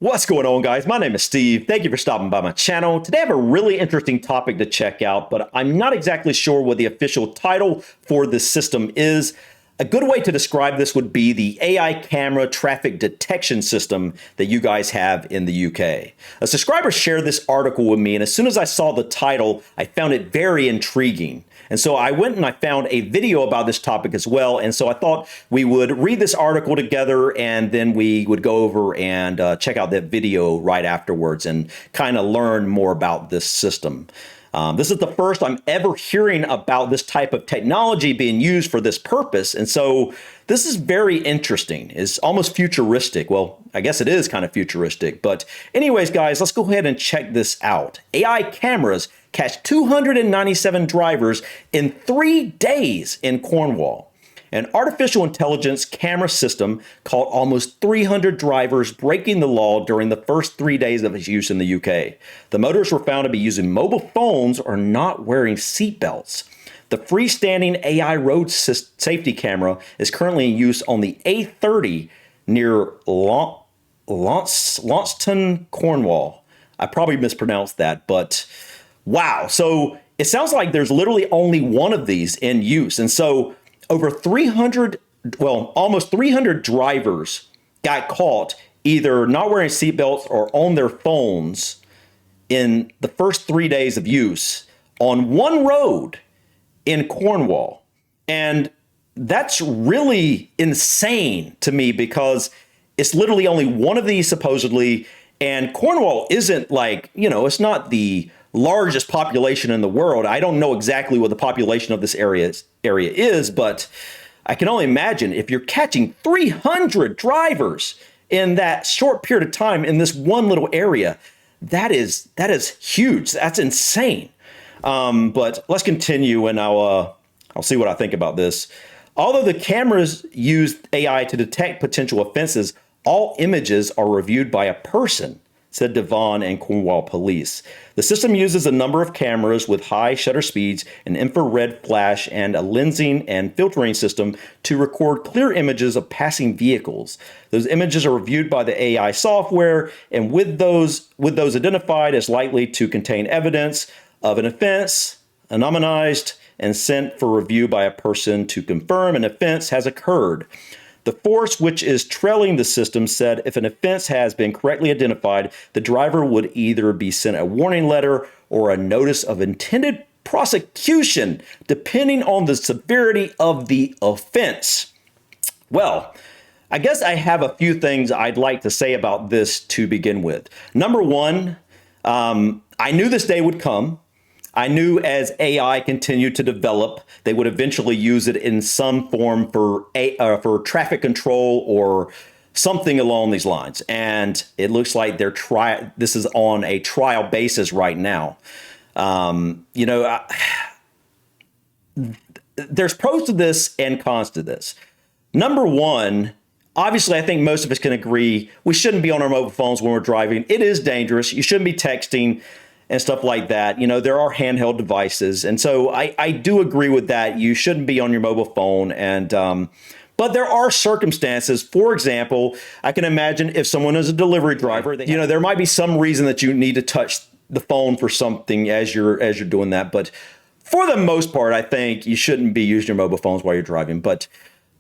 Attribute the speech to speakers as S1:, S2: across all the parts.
S1: What's going on, guys? My name is Steve. Thank you for stopping by my channel. Today I have a really interesting topic to check out, but I'm not exactly sure what the official title for this system is. A good way to describe this would be the AI camera traffic detection system that you guys have in the UK. A subscriber shared this article with me, and as soon as I saw the title, I found it very intriguing. And so I went and I found a video about this topic as well. And so I thought we would read this article together and then we would go over and check out that video right afterwards and kind of learn more about this system. This is the first I'm ever hearing about this type of technology being used for this purpose. And so this is very interesting. It's almost futuristic. Well, I guess it is kind of futuristic. But anyways, guys, let's go ahead and check this out. AI cameras catch 297 drivers in 3 days in Cornwall. An artificial intelligence camera system caught almost 300 drivers breaking the law during the first 3 days of its use in the UK. The motorists were found to be using mobile phones or not wearing seatbelts. The freestanding AI road safety camera is currently in use on the A30 near Launceston, Cornwall. I probably mispronounced that, but wow. So it sounds like there's literally only one of these in use. And so over 300, almost 300 drivers got caught either not wearing seatbelts or on their phones in the first 3 days of use on one road in Cornwall. And that's really insane to me because it's literally only one of these supposedly. And Cornwall isn't like, it's not the largest population in the world. I don't know exactly what the population of this area is, but I can only imagine if you're catching 300 drivers in that short period of time in this one little area, that is huge. That's insane. But let's continue and I'll see what I think about this. Although the cameras use AI to detect potential offenses, all images are reviewed by a person, said Devon and Cornwall Police. The system uses a number of cameras with high shutter speeds, an infrared flash, and a lensing and filtering system to record clear images of passing vehicles. Those images are reviewed by the AI software, and with those identified as likely to contain evidence of an offense, anonymized, and sent for review by a person to confirm an offense has occurred. The force which is trailing the system said if an offense has been correctly identified, the driver would either be sent a warning letter or a notice of intended prosecution, depending on the severity of the offense. Well, I guess I have a few things I'd like to say about this to begin with. Number one, I knew this day would come. I knew as AI continued to develop, they would eventually use it in some form for traffic control or something along these lines. And it looks like this is on a trial basis right now. There's pros to this and cons to this. Number one, obviously, I think most of us can agree we shouldn't be on our mobile phones when we're driving. It is dangerous. You shouldn't be texting and stuff like that. There are handheld devices. And so I do agree with that. You shouldn't be on your mobile phone. But there are circumstances. For example, I can imagine if someone is a delivery driver, there might be some reason that you need to touch the phone for something as you're doing that. But for the most part, I think you shouldn't be using your mobile phones while you're driving. But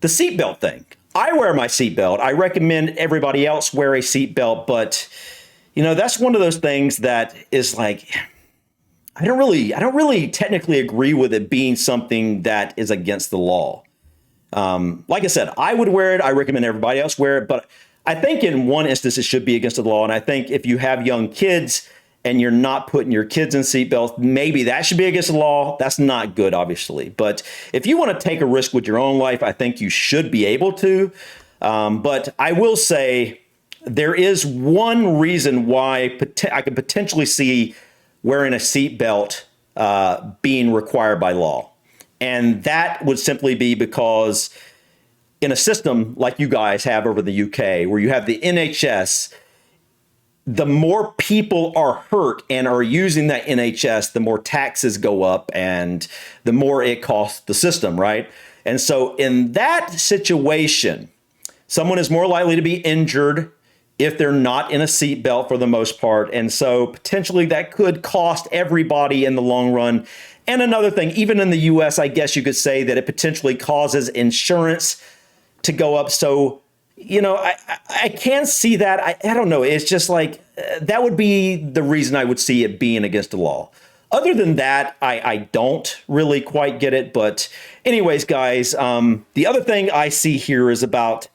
S1: the seatbelt thing, I wear my seatbelt. I recommend everybody else wear a seatbelt, but that's one of those things that is like, I don't really technically agree with it being something that is against the law. Like I said, I would wear it. I recommend everybody else wear it. But I think in one instance, it should be against the law. And I think if you have young kids and you're not putting your kids in seatbelts, maybe that should be against the law. That's not good, obviously. But if you want to take a risk with your own life, I think you should be able to. But I will say, there is one reason why I could potentially see wearing a seatbelt being required by law. And that would simply be because in a system like you guys have over the UK, where you have the NHS, the more people are hurt and are using that NHS, the more taxes go up and the more it costs the system, right? And so in that situation, someone is more likely to be injured if they're not in a seatbelt for the most part. And so potentially that could cost everybody in the long run. And another thing, even in the US, I guess you could say that it potentially causes insurance to go up. So, you know, I can see that. I don't know. It's just like that would be the reason I would see it being against the law. Other than that, I don't really quite get it. But anyways, guys, the other thing I see here is about,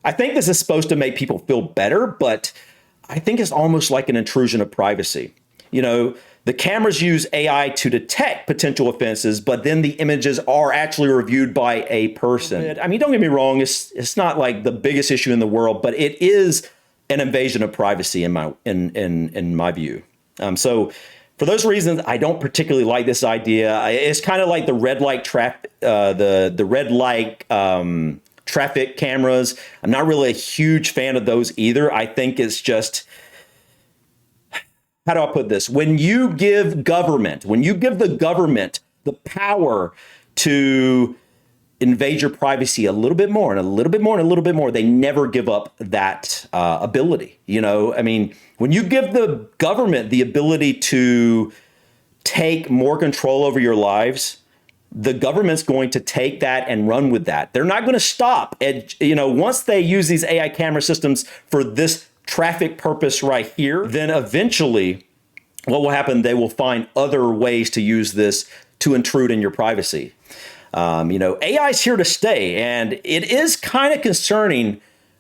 S1: I think this is supposed to make people feel better, but I think it's almost like an intrusion of privacy. You know, the cameras use AI to detect potential offenses, but then the images are actually reviewed by a person. I mean, don't get me wrong, it's not like the biggest issue in the world, but it is an invasion of privacy in my view. So for those reasons, I don't particularly like this idea. It's kind of like the red light traffic cameras. I'm not really a huge fan of those either. I think it's just, how do I put this? When you give the government the power to invade your privacy a little bit more and a little bit more and a little bit more, they never give up that ability. You know, I mean, when you give the government the ability to take more control over your lives, the government's going to take that and run with that. They're not going to stop. And, you know, once they use these AI camera systems for this traffic purpose right here, then eventually what will happen, they will find other ways to use this to intrude in your privacy. You know, AI is here to stay, and it is kind of concerning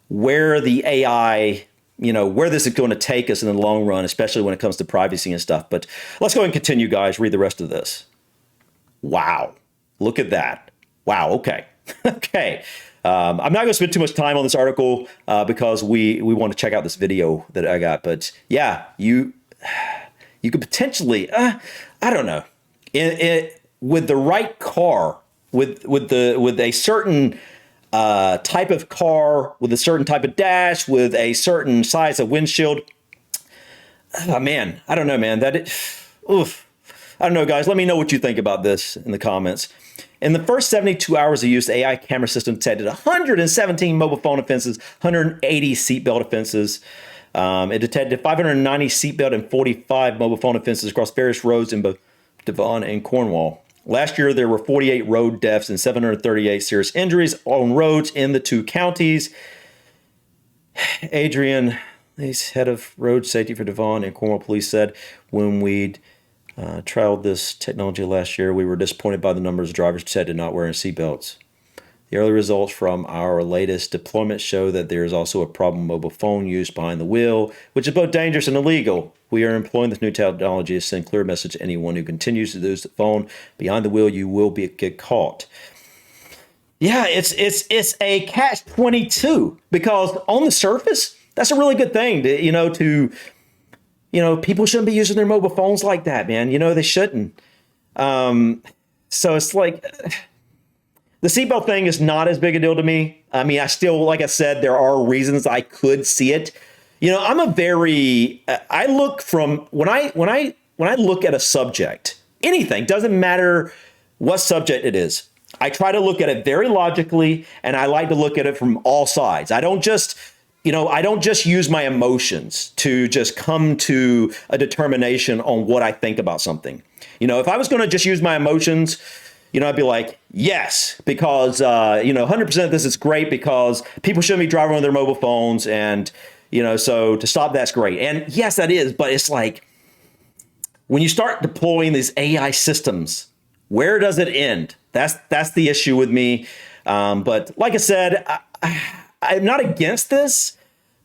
S1: where the AI, you know, where this is going to take us in the long run, especially when it comes to privacy and stuff. But let's go ahead and continue, guys. Read the rest of this. Wow. Look at that. Wow. Okay. Okay. I'm not going to spend too much time on this article because we want to check out this video that I got. But yeah, you could potentially, I don't know, with the right car, with a certain type of car, with a certain type of dash, with a certain size of windshield. Oh, man, I don't know, man. Oof. I don't know, guys. Let me know what you think about this in the comments. In the first 72 hours of use, the AI camera system detected 117 mobile phone offenses, 180 seatbelt offenses. It detected 590 seatbelt and 45 mobile phone offenses across various roads in both Devon and Cornwall. Last year, there were 48 road deaths and 738 serious injuries on roads in the two counties. Adrian, he's head of road safety for Devon and Cornwall Police, said, when we'd trialed this technology last year, we were disappointed by the numbers of drivers detected not wearing seatbelts. The early results from our latest deployment show that there is also a problem with mobile phone use behind the wheel, which is both dangerous and illegal. We are employing this new technology to send clear message to anyone who continues to use the phone behind the wheel. You will get caught. Yeah, it's a catch-22 because on the surface, that's a really good thing people shouldn't be using their mobile phones like that, man. You know, they shouldn't. So it's like the seatbelt thing is not as big a deal to me. I mean, I still, like I said, there are reasons I could see it. You know, I look from when I look at a subject, anything, doesn't matter what subject it is. I try to look at it very logically, and I like to look at it from all sides. I don't just use my emotions to just come to a determination on what I think about something. You know, if I was going to just use my emotions, I'd be like, yes, because, 100% of this is great because people shouldn't be driving on their mobile phones. And, so to stop, that's great. And yes, that is. But it's like when you start deploying these AI systems, where does it end? That's the issue with me. But like I said, I'm not against this,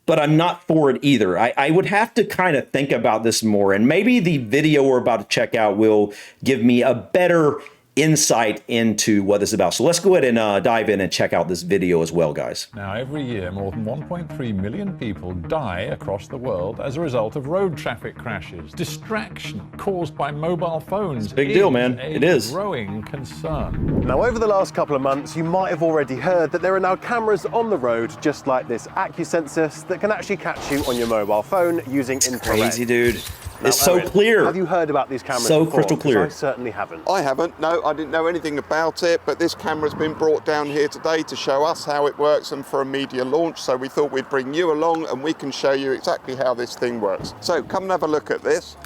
S1: but I'm not for it either. I would have to kind of think about this more. And maybe the video we're about to check out will give me a better insight into what this is about. So let's go ahead and dive in and check out this video as well, guys.
S2: Now, every year, more than 1.3 million people die across the world as a result of road traffic crashes. Distraction caused by mobile phones.
S1: It's a big deal, man. It is.
S2: A growing concern.
S3: Now, over the last couple of months, you might have already heard that there are now cameras on the road, just like this AccuSensor, that can actually catch you on your mobile phone using infrared.
S1: Crazy, dude. It's so
S3: Owen,
S1: clear.
S3: Have you heard about these cameras
S1: So
S3: before?
S1: crystal
S3: 'Cause
S1: clear.
S3: I certainly haven't.
S4: I haven't, no, I didn't know anything about it, but this camera's been brought down here today to show us how it works and for a media launch, so we thought we'd bring you along and we can show you exactly how this thing works. So come and have a look at this.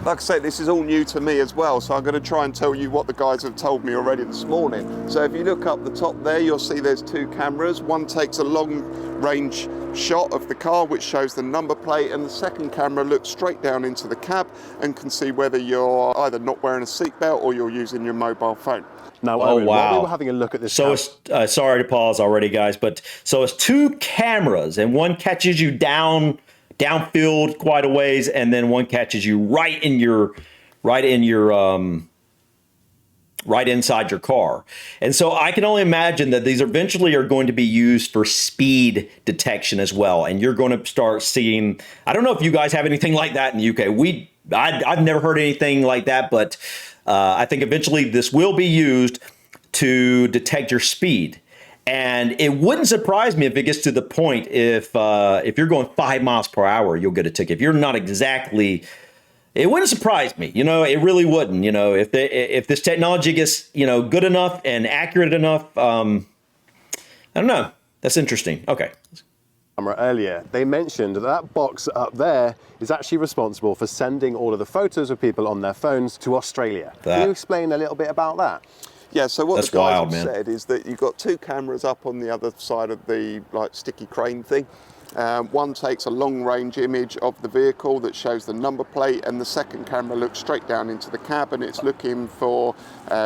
S4: Like I said, this is all new to me as well, so I'm going to try and tell you what the guys have told me already this morning. So if you look up the top there, you'll see there's two cameras. One takes a long range shot of the car, which shows the number plate, and the second camera looks straight down into the cab and can see whether you're either not wearing a seatbelt or you're using your mobile phone.
S3: Now,
S1: Oh,
S3: Owen, while we
S1: wow.
S3: were having a look at this
S1: So it's, sorry to pause already, guys, but so it's two cameras, and one catches you downfield quite a ways, and then one catches you right inside your car. And so I can only imagine that these eventually are going to be used for speed detection as well. And you're going to start seeing, I don't know if you guys have anything like that in the UK. I've never heard anything like that, but I think eventually this will be used to detect your speed. And it wouldn't surprise me if it gets to the point if you're going 5 miles per hour, you'll get a ticket. If you're not exactly, it wouldn't surprise me. It really wouldn't. If this technology gets good enough and accurate enough, I don't know. That's interesting. Okay.
S3: camera earlier, they mentioned that box up there is actually responsible for sending all of the photos of people on their phones to Australia. Can you explain a little bit about that?
S4: Yeah, so what
S1: That's
S4: the guys
S1: wild,
S4: have
S1: man.
S4: said is that you've got two cameras up on the other side of the sticky crane thing. One takes a long range image of the vehicle that shows the number plate, and the second camera looks straight down into the cab and it's looking for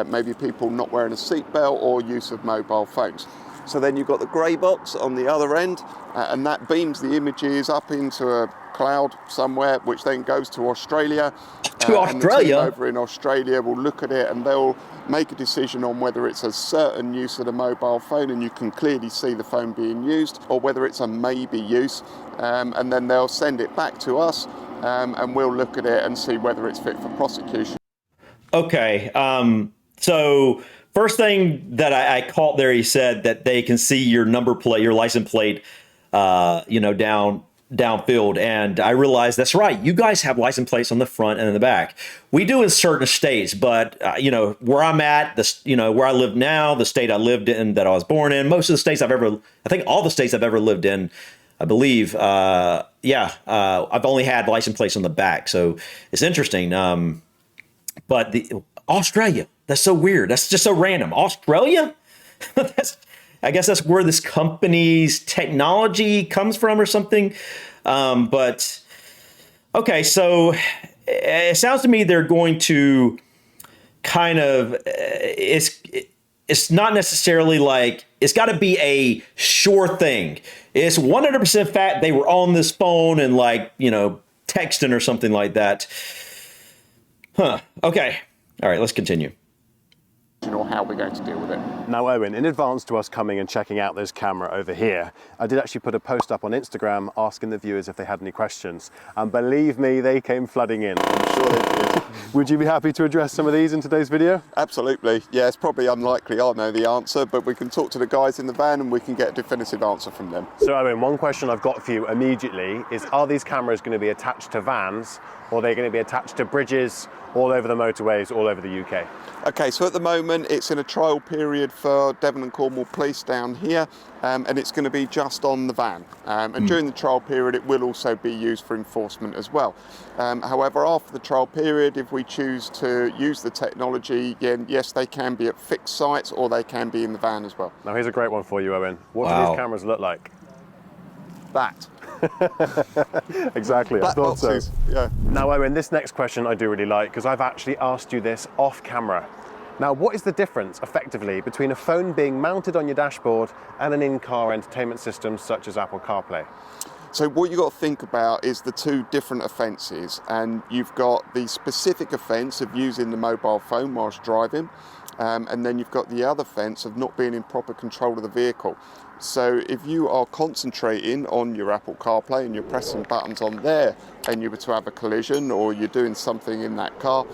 S4: maybe people not wearing a seatbelt or use of mobile phones. So then you've got the grey box on the other end, and that beams the images up into a cloud somewhere, which then goes to Australia.
S1: To
S4: And the team
S1: Australia?
S4: over in Australia will look at it and they'll make a decision on whether it's a certain use of the mobile phone, and you can clearly see the phone being used, or whether it's a maybe use, and then they'll send it back to us, and we'll look at it and see whether it's fit for prosecution.
S1: Okay. So first thing that I caught there, he said that they can see your number plate, your license plate, downfield. And I realized that's right. You guys have license plates on the front and in the back. We do in certain states, but where I'm at, where I live now, the state I lived in, that I was born in, most of the states I think all the states I've ever lived in, I believe, I've only had license plates on the back. So it's interesting. But Australia, that's so weird. That's just so random. Australia? I guess that's where this company's technology comes from or something. But okay, so it sounds to me they're going to kind of, it's not necessarily like, it's got to be a sure thing. It's 100% fact they were on this phone and texting or something like that. Huh. Okay. All right, let's continue.
S4: Or how we're going to deal with it.
S3: Now, Owen, in advance to us coming and checking out this camera over here, I did actually put a post up on Instagram asking the viewers if they had any questions. And believe me, they came flooding in.
S4: I'm sure they did.
S3: Would you be happy to address some of these in today's video?
S4: Absolutely. Yeah, it's probably unlikely I know the answer, but we can talk to the guys in the van and we can get a definitive answer from them.
S3: So, Owen, one question I've got for you immediately is, are these cameras going to be attached to vans, or are they going to be attached to bridges all over the motorways, all over the UK?
S4: Okay, so at the moment it's in a trial period for Devon and Cornwall Police down here, and it's going to be just on the van. And during the trial period it will also be used for enforcement as well. However, after the trial period, if we choose to use the technology, again, yes, they can be at fixed sites or they can be in the van as well.
S3: Now, here's a great one for you, Owen. What do
S1: Wow.
S3: these cameras look like?
S4: That.
S3: Exactly, I
S4: Black
S3: thought so.
S4: boxes, yeah.
S3: Now, Owen, this next question I do really like, because I've actually asked you this off camera. Now, what is the difference, effectively, between a phone being mounted on your dashboard and an in-car entertainment system such as Apple CarPlay?
S4: So what you've got to think about is the two different offences, and you've got the specific offence of using the mobile phone whilst driving, and then you've got the other offence of not being in proper control of the vehicle. So if you are concentrating on your Apple CarPlay and you're pressing buttons on there and you were to have a collision or you're doing something in that car,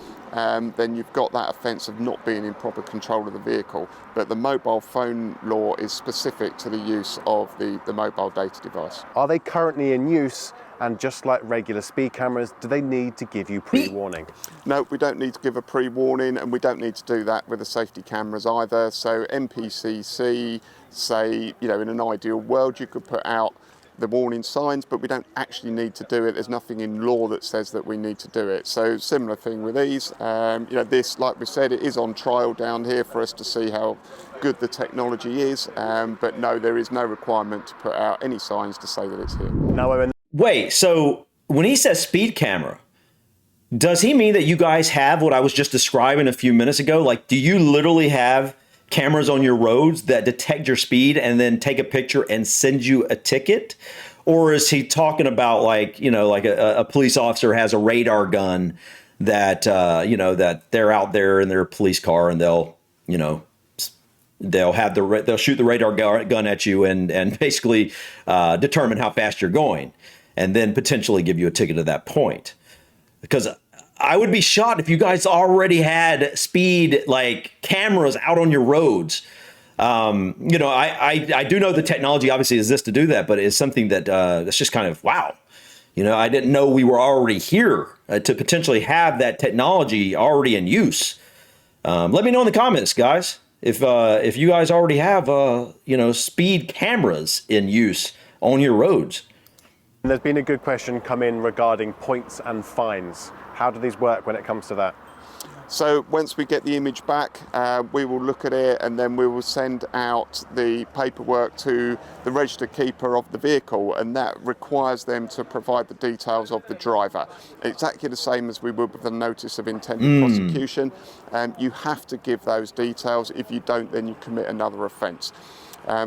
S4: then you've got that offence of not being in proper control of the vehicle. But the mobile phone law is specific to the use of the mobile data device.
S3: Are they currently in use? And just like regular speed cameras, do they need to give you pre-warning?
S4: No, we don't need to give a pre-warning, and we don't need to do that with the safety cameras either. So MPCC say, you know, in an ideal world, you could put out the warning signs, but we don't actually need to do it. There's nothing in law that says that we need to do it. So similar thing with these. You know, this, like we said, it is on trial down here for us to see how good the technology is. But no, there is no requirement to put out any signs to say that it's here.
S3: Now we're in.
S1: Wait, so when he says speed camera, does he mean that you guys have what I was just describing a few minutes ago? Like, do you literally have cameras on your roads that detect your speed and then take a picture and send you a ticket? Or is he talking about, like, you know, like a police officer has a radar gun that, you know, that they're out there in their police car and they'll, you know, they'll shoot the radar gun at you and basically determine how fast you're going, and then potentially give you a ticket at that point? Because I would be shocked if you guys already had speed like cameras out on your roads. You know, I do know the technology obviously exists to do that, but it's something that that's just kind of wow. You know, I didn't know we were already here to potentially have that technology already in use. Let me know in the comments, guys, if you guys already have you know, speed cameras in use on your roads.
S3: There's been a good question come in regarding points and fines. How do these work when it comes to that?
S4: So once we get the image back, we will look at it and then we will send out the paperwork to the register keeper of the vehicle, and that requires them to provide the details of the driver. Exactly the same as we would with the notice of intended prosecution. You have to give those details. If you don't, then you commit another offence.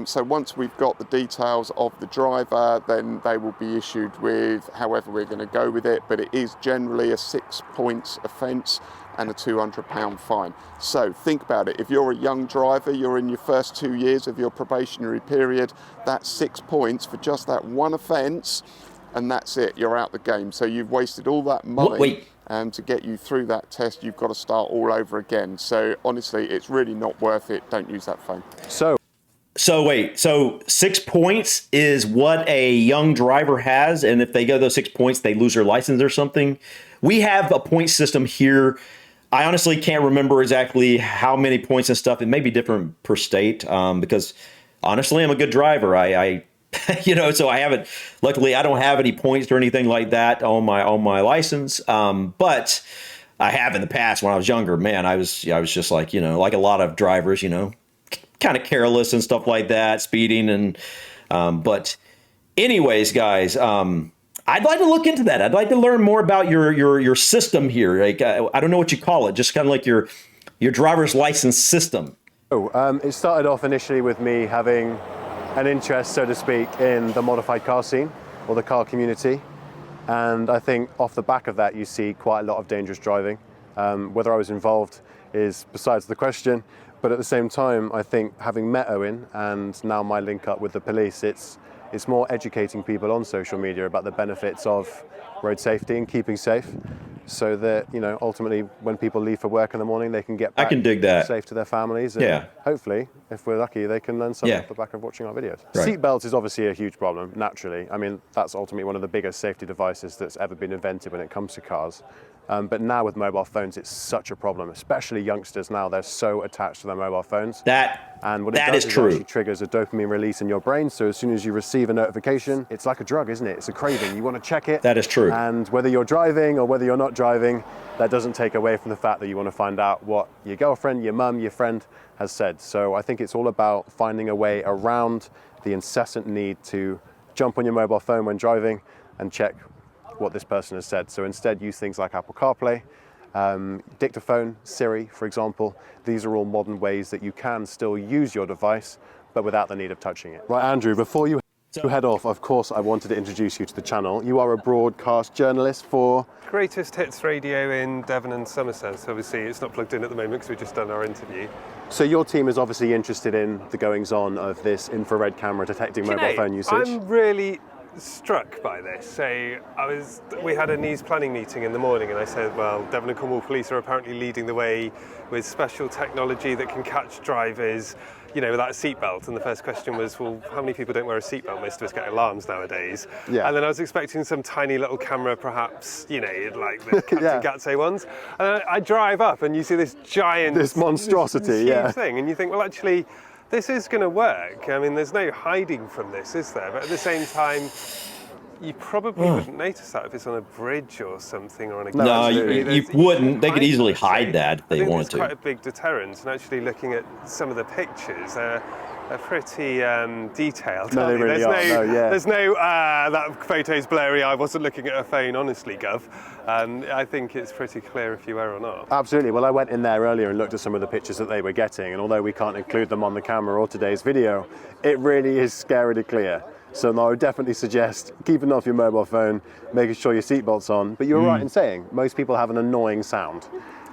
S4: So once we've got the details of the driver, then they will be issued with however we're going to go with it, but it is generally a 6 points offence and a £200 fine. So think about it. If you're a young driver, you're in your first 2 years of your probationary period, that's 6 points for just that one offence, and that's it. You're out the game. So you've wasted all that money. To get you through that test, you've got to start all over again. So honestly, it's really not worth it. Don't use that phone.
S1: So wait, so 6 points is what a young driver has, and if they go those 6 points, they lose their license or something? We have a point system here. I honestly can't remember exactly how many points and stuff. It may be different per state, because honestly, I'm a good driver. I you know, so I haven't. Luckily, I don't have any points or anything like that on my license. But I have in the past when I was younger. Man, I was just like, you know, like a lot of drivers, you know, kind of careless and stuff like that, speeding and but anyways, guys, I'd like to look into that. I'd like to learn more about your system here. Like I don't know what you call it, just kind of like your driver's license system.
S3: It started off initially with me having an interest, so to speak, in the modified car scene or the car community, and I think off the back of that you see quite a lot of dangerous driving. Whether I was involved is besides the question. But at the same time, I think having met Owen and now my link up with the police, it's more educating people on social media about the benefits of road safety and keeping safe, so that, you know, ultimately when people leave for work in the morning, they can get back safe to their families. And hopefully, if we're lucky, they can learn something off the back of watching our videos. Right. Seatbelts is obviously a huge problem, naturally. I mean, that's ultimately one of the biggest safety devices that's ever been invented when it comes to cars. But now with mobile phones, it's such a problem, especially youngsters now. They're so attached to their mobile phones. And what it does is actually triggers a dopamine release in your brain. So as soon as you receive a notification, it's like a drug, isn't it? It's a craving. You want to check it.
S1: That is true.
S3: And whether you're driving or whether you're not driving, that doesn't take away from the fact that you want to find out what your girlfriend, your mum, your friend has said. So I think it's all about finding a way around the incessant need to jump on your mobile phone when driving and check what this person has said. So instead use things like Apple CarPlay, dictaphone, Siri, for example. These are all modern ways that you can still use your device, but without the need of touching it. Right, Andrew, before you head off, of course, I wanted to introduce you to the channel. You are a broadcast journalist for
S5: Greatest Hits Radio in Devon and Somerset. So obviously it's not plugged in at the moment because we've just done our interview.
S3: So your team is obviously interested in the goings-on of this infrared camera detecting mobile phone usage.
S5: I'm really struck by this. So we had a news planning meeting in the morning, and I said, well, Devon and Cornwall Police are apparently leading the way with special technology that can catch drivers, without a seatbelt. And the first question was, well, how many people don't wear a seatbelt? Most of us get alarms nowadays.
S3: Yeah.
S5: And then I was expecting some tiny little camera, perhaps, like the Captain Gatsay ones. And I drive up, and you see this giant,
S3: this monstrosity,
S5: this huge thing, and you think, well, actually, this is going to work. I mean, there's no hiding from this, is there? But at the same time, you probably wouldn't notice that if it's on a bridge or something, or on a
S1: No, you wouldn't. They could easily hide that if they wanted
S5: to. It's quite a big deterrent, and actually looking at some of the pictures, they're pretty detailed.
S3: No, they really are.
S5: There's no, that photo's blurry, I wasn't looking at a phone, honestly, Gov. I think it's pretty clear if you were or not.
S3: Absolutely. Well, I went in there earlier and looked at some of the pictures that they were getting, and although we can't include them on the camera or today's video, it really is scarily clear. So no, I would definitely suggest keeping off your mobile phone, making sure your seatbelt's on. But you're right in saying most people have an annoying sound,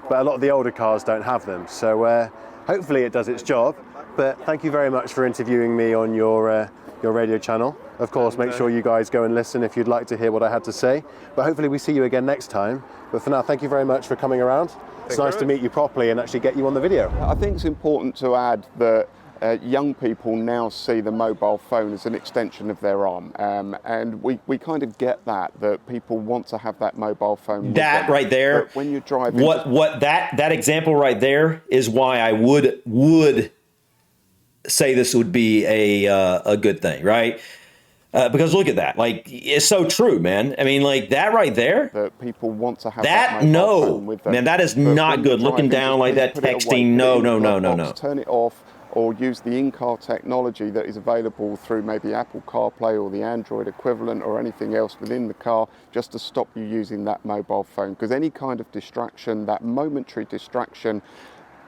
S3: but a lot of the older cars don't have them. So hopefully it does its job. But thank you very much for interviewing me on your radio channel. Of course, make sure you guys go and listen if you'd like to hear what I had to say. But hopefully we see you again next time. But for now, thank you very much for coming around. It's nice to meet you properly and actually get you on the video.
S4: I think it's important to add that young people now see the mobile phone as an extension of their arm, and we kind of get that people want to have that mobile phone.
S1: That right there,
S4: but when you're driving,
S1: what that example right there is why I would say this would be a good thing, right? Because look at that, like it's so true, man. I mean, like that right there.
S4: That people want to have
S1: that
S4: mobile phone with them.
S1: Man, that is not good. Looking down like that, texting, no.
S4: Turn it off. Or use the in-car technology that is available through maybe Apple CarPlay or the Android equivalent or anything else within the car, just to stop you using that mobile phone. Because any kind of distraction, that momentary distraction,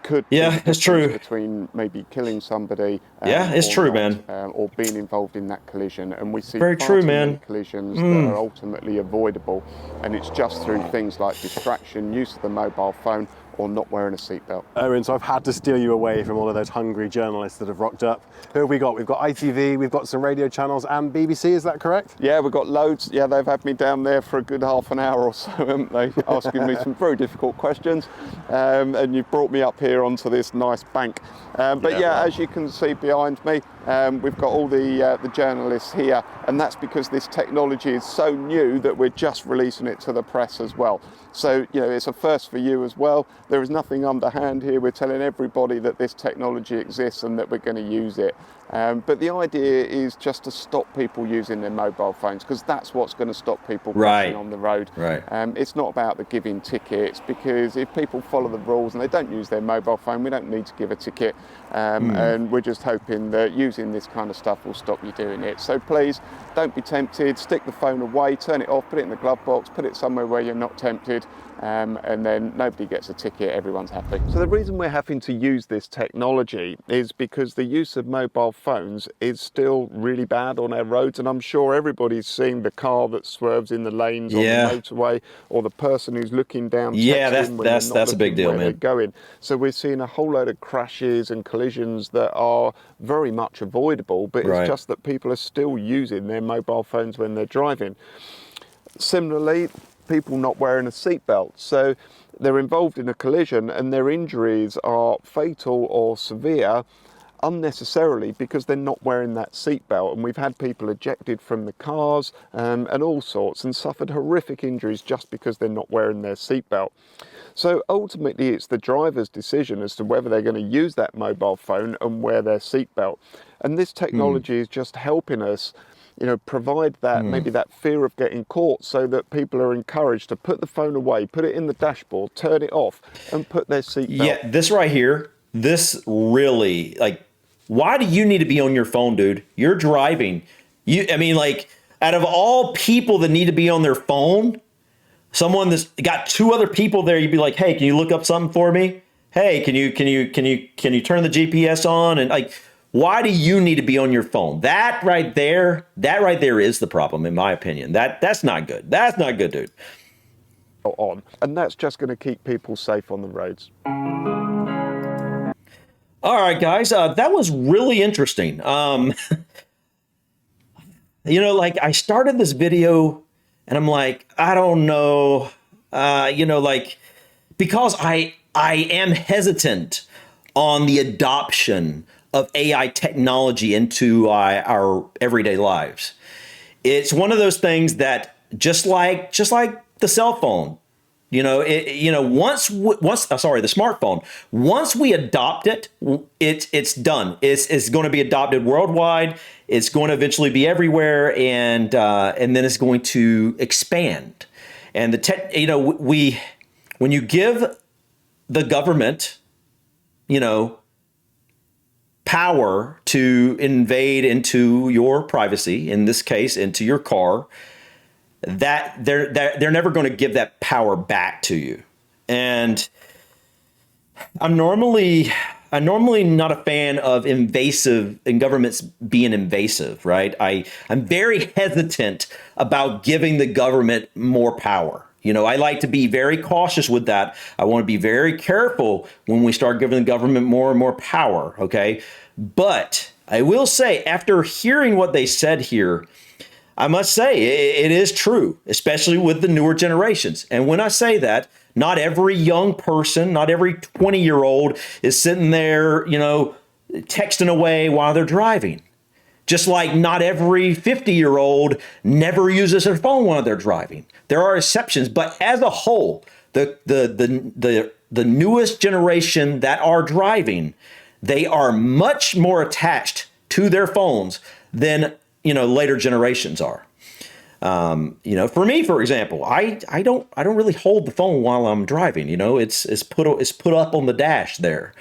S4: could
S1: it's true.
S4: Between maybe killing somebody,
S1: it's true, man,
S4: or being involved in that collision. And we see
S1: very true, man.
S4: Collisions that are ultimately avoidable, and it's just through things like distraction, use of the mobile phone, or not wearing a seatbelt.
S3: Owen, so I've had to steer you away from all of those hungry journalists that have rocked up. Who have we got? We've got ITV, we've got some radio channels and BBC, is that correct?
S4: Yeah, we've got loads. Yeah, they've had me down there for a good half an hour or so, haven't they? Asking me some very difficult questions. And you've brought me up here onto this nice bank. As you can see behind me, we've got all the journalists here, and that's because this technology is so new that we're just releasing it to the press as well. So, it's a first for you as well. There is nothing underhand here. We're telling everybody that this technology exists and that we're going to use it. But the idea is just to stop people using their mobile phones, because that's what's going to stop people crashing on the road.
S1: Right.
S4: It's not about the giving tickets, because if people follow the rules and they don't use their mobile phone, we don't need to give a ticket. And we're just hoping that using this kind of stuff will stop you doing it. So please, don't be tempted. Stick the phone away, turn it off, put it in the glove box, put it somewhere where you're not tempted. And then nobody gets a ticket, everyone's happy. So the reason we're having to use this technology is because the use of mobile phones is still really bad on our roads, and I'm sure everybody's seeing the car that swerves in the lanes on the motorway, or the person who's looking down.
S1: That's a big deal, man.
S4: Going. So we're seeing a whole load of crashes and collisions that are very much avoidable, but it's just that people are still using their mobile phones when they're driving. Similarly, people not wearing a seatbelt. So they're involved in a collision and their injuries are fatal or severe unnecessarily because they're not wearing that seatbelt. And we've had people ejected from the cars and all sorts, and suffered horrific injuries just because they're not wearing their seatbelt. So ultimately it's the driver's decision as to whether they're going to use that mobile phone and wear their seatbelt. And this technology is just helping us provide that, maybe that fear of getting caught, so that people are encouraged to put the phone away, put it in the dashboard, turn it off, and put their seatbelt.
S1: Yeah, this right here, this really, why do you need to be on your phone, dude? You're driving. Out of all people that need to be on their phone, someone that's got two other people there, you'd be like, hey, can you look up something for me? Hey, can you turn the GPS on? And why do you need to be on your phone? That right there is the problem, in my opinion. That's not good. That's not good, dude.
S4: And that's just going to keep people safe on the roads.
S1: All right, guys, that was really interesting. Like I started this video and I'm like, I don't know, like because I am hesitant on the adoption of AI technology into our everyday lives. It's one of those things that just like the cell phone, the smartphone, once we adopt it, it's done. It's going to be adopted worldwide. It's going to eventually be everywhere, and then it's going to expand. And when you give the government, power to invade into your privacy, in this case, into your car, that they're never going to give that power back to you. And I'm normally not a fan of invasive and governments being invasive, right? I'm very hesitant about giving the government more power. I like to be very cautious with that. I want to be very careful when we start giving the government more and more power, okay? But I will say, after hearing what they said here, I must say it is true, especially with the newer generations. And when I say that, not every young person, not every 20-year-old is sitting there, texting away while they're driving. Just like not every 50-year-old never uses their phone while they're driving. There are exceptions, but as a whole, the newest generation that are driving, they are much more attached to their phones than later generations are. For me, for example, I don't really hold the phone while I'm driving. It's put up on the dash there.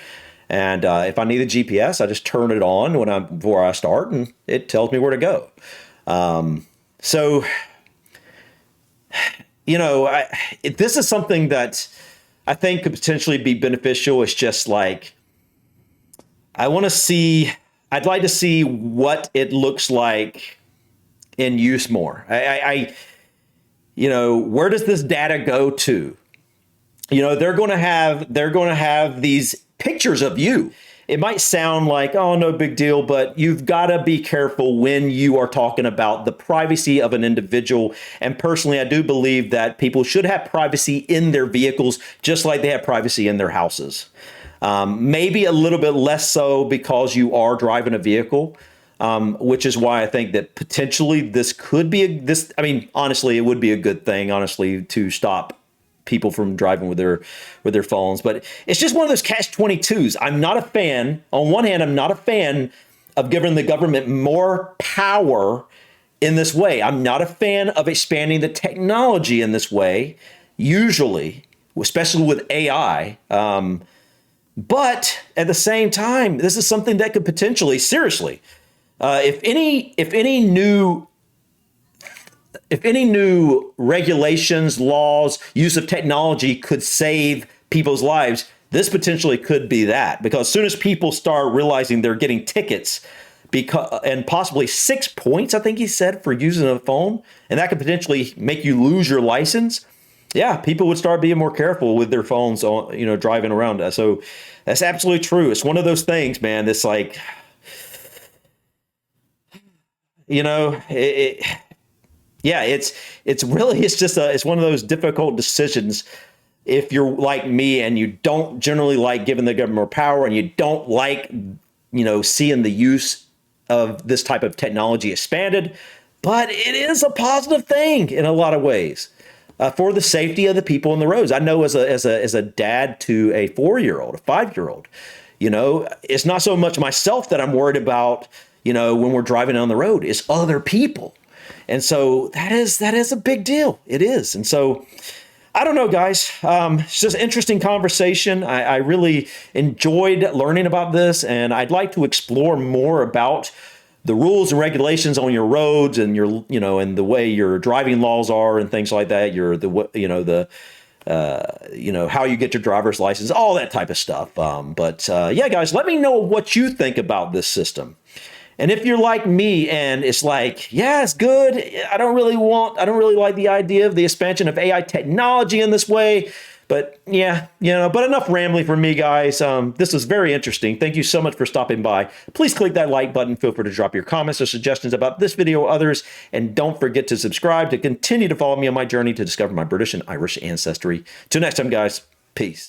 S1: And if I need a GPS, I just turn it on before I start, and it tells me where to go. So, this is something that I think could potentially be beneficial. It's just like I'd like to see what it looks like in use more. Where does this data go to? They're going to have these pictures of you. It might sound like, oh, no big deal, but you've got to be careful when you are talking about the privacy of an individual. And personally, I do believe that people should have privacy in their vehicles, just like they have privacy in their houses. Maybe a little bit less so because you are driving a vehicle, which is why I think that potentially this could be honestly, it would be a good thing, honestly, to stop people from driving with their phones. But it's just one of those catch-22s. I'm not a fan. On one hand, I'm not a fan of giving the government more power in this way. I'm not a fan of expanding the technology in this way, usually, especially with AI. But at the same time, this is something that could potentially, seriously, if any new regulations, laws, use of technology could save people's lives, this potentially could be that. Because as soon as people start realizing they're getting tickets, and possibly 6 points, I think he said, for using a phone, and that could potentially make you lose your license. Yeah, people would start being more careful with their phones, driving around. So that's absolutely true. It's one of those things, man. It's like, it's one of those difficult decisions. If you're like me and you don't generally like giving the government more power, and you don't like, seeing the use of this type of technology expanded, but it is a positive thing in a lot of ways. For the safety of the people on the roads. I know as a dad to a 4-year-old, a 5-year-old, it's not so much myself that I'm worried about, when we're driving down the road. It's other people. And so that is a big deal. It is. And so I don't know, guys. It's just an interesting conversation. I really enjoyed learning about this, and I'd like to explore more about the rules and regulations on your roads, and and the way your driving laws are and things like that. How you get your driver's license, all that type of stuff. Yeah, guys, let me know what you think about this system. And if you're like me and it's like, yeah, it's good. I don't really like the idea of the expansion of AI technology in this way, But yeah, but enough rambling from me, guys. This was very interesting. Thank you so much for stopping by. Please click that like button. Feel free to drop your comments or suggestions about this video or others. And don't forget to subscribe to continue to follow me on my journey to discover my British and Irish ancestry. Till next time, guys. Peace.